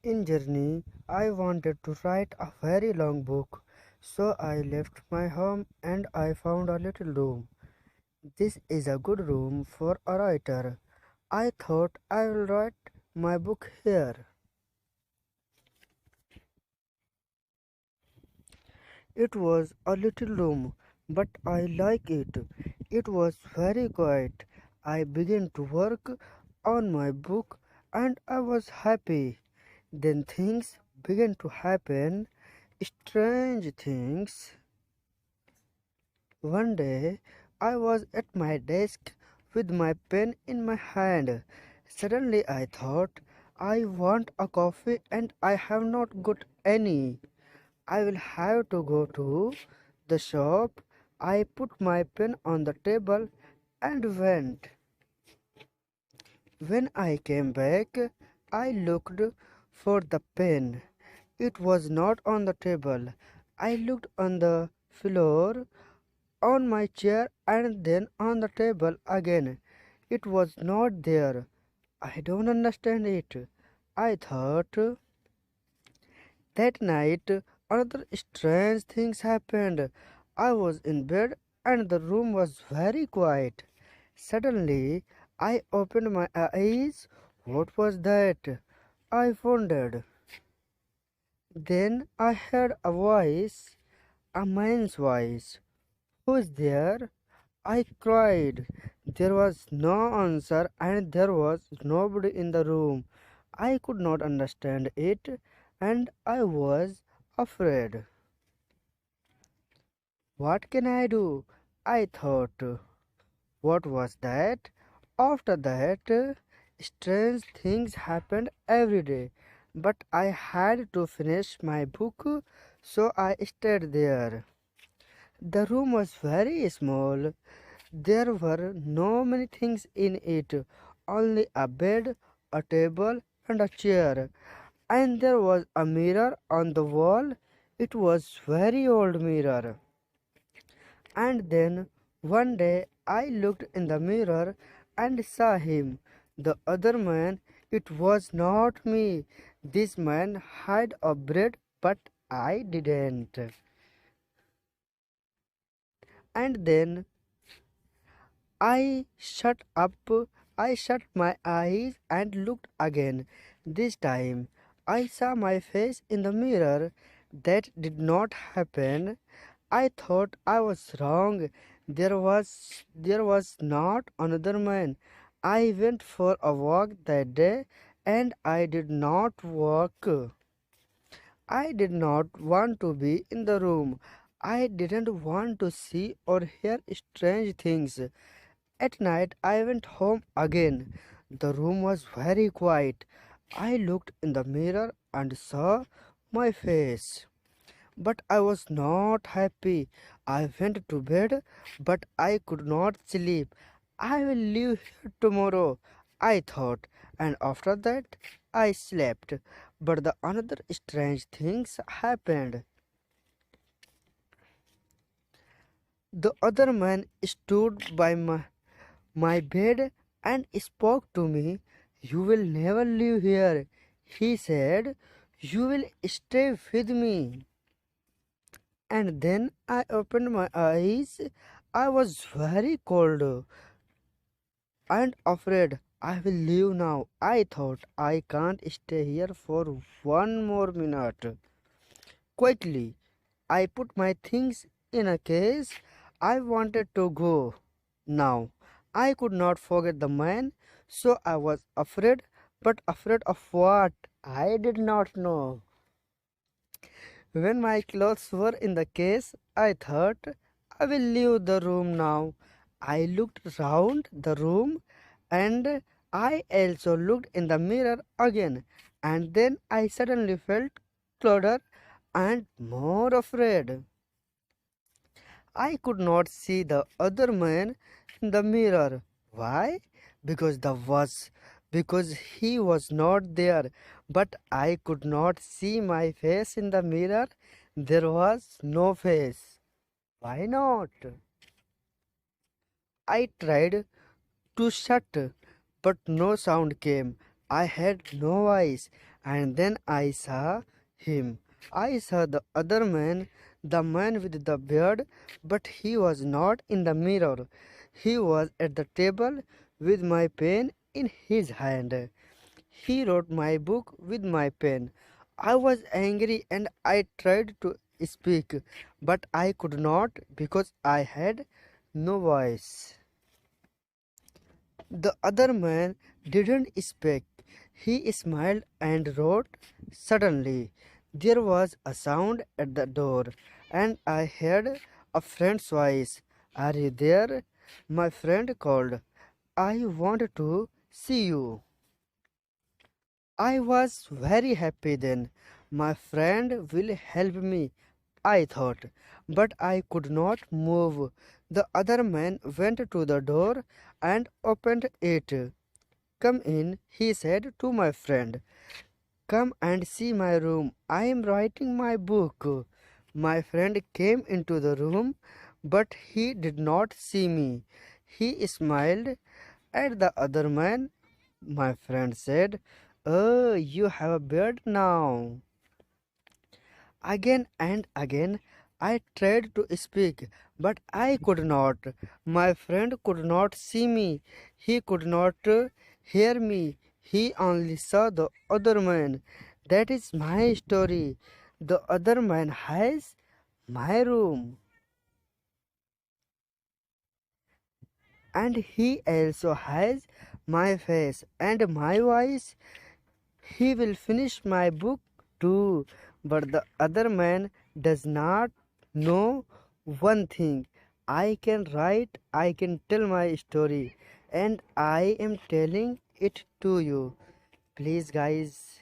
In journey, I wanted to write a very long book, so I left my home and I found a little room. This is a good room for a writer. I thought I will write my book here. It was a little room, but I like it. It was very quiet. I began to work on my book and I was happy. Then things began to happen, strange things. One day I was at my desk with my pen in my hand. Suddenly I thought, I want a coffee and I have not got any. I will have to go to the shop. I put my pen on the table and went. When I came back, I looked for the pen. It was not on the table. I looked on the floor, on my chair, and then on the table again. It was not there. I don't understand it. I thought. That night, another strange things happened. I was in bed and the room was very quiet. Suddenly, I opened my eyes. What was that? I wondered. Then I heard a voice, a man's voice. Who's there? I cried. There was no answer and there was nobody in the room. I could not understand it and I was afraid. What can I do? I thought. What was that? After that, strange things happened every day. But I had to finish my book, so I stayed there. The room was very small. There were no many things in it, only a bed, a table, and a chair. And there was a mirror on the wall. It was very old mirror. And then one day I looked in the mirror and saw him, the other man. It was not me. This man had a bread, but I didn't. And then I shut up. I shut my eyes and looked again. This time I saw my face in the mirror. That did not happen. I thought I was wrong. There was not another man. I went for a walk that day and I did not walk. I did not want to be in the room. I didn't want to see or hear strange things. At night I went home again. The room was very quiet. I looked in the mirror and saw my face. But I was not happy. I went to bed, but I could not sleep. I will leave here tomorrow, I thought, and after that I slept. But the another strange things happened. The other man stood by my bed and spoke to me. You will never leave here, he said. You will stay with me. And then I opened my eyes. I was very cold and afraid. I will leave now. I thought I can't stay here for one more minute. Quickly, I put my things in a case. I wanted to go now. I could not forget the man, so I was afraid, but afraid of what? I did not know. When my clothes were in the case, I thought, I will leave the room now. I looked round the room and I also looked in the mirror again. And then I suddenly felt colder and more afraid. I could not see the other man in the mirror. Why? Because the was because he was not there. But I could not see my face in the mirror. There was no face. Why not? I tried to shut, but no sound came. I had no eyes, and then I saw him. I saw the other man, the man with the beard, but he was not in the mirror. He was at the table with my pen in his hand. He wrote my book with my pen. I was angry and I tried to speak, but I could not because I had no voice. The other man didn't speak. He smiled and wrote. Suddenly, there was a sound at the door, and I heard a friend's voice. Are you there? My friend called. I want to see you. I was very happy then. My friend will help me, I thought, but I could not move. The other man went to the door and opened it. Come in, he said to my friend. Come and see my room. I am writing my book. My friend came into the room, but he did not see me. He smiled at the other man. My friend said, Oh, you have a beard now. Again and again I tried to speak, but I could not. My friend could not see me. He could not hear me. He only saw the other man. That is my story. The other man has my room. And he also has my face and my voice. He will finish my book too, but the other man does not know one thing. I can write, I can tell my story, and I am telling it to you. Please, guys.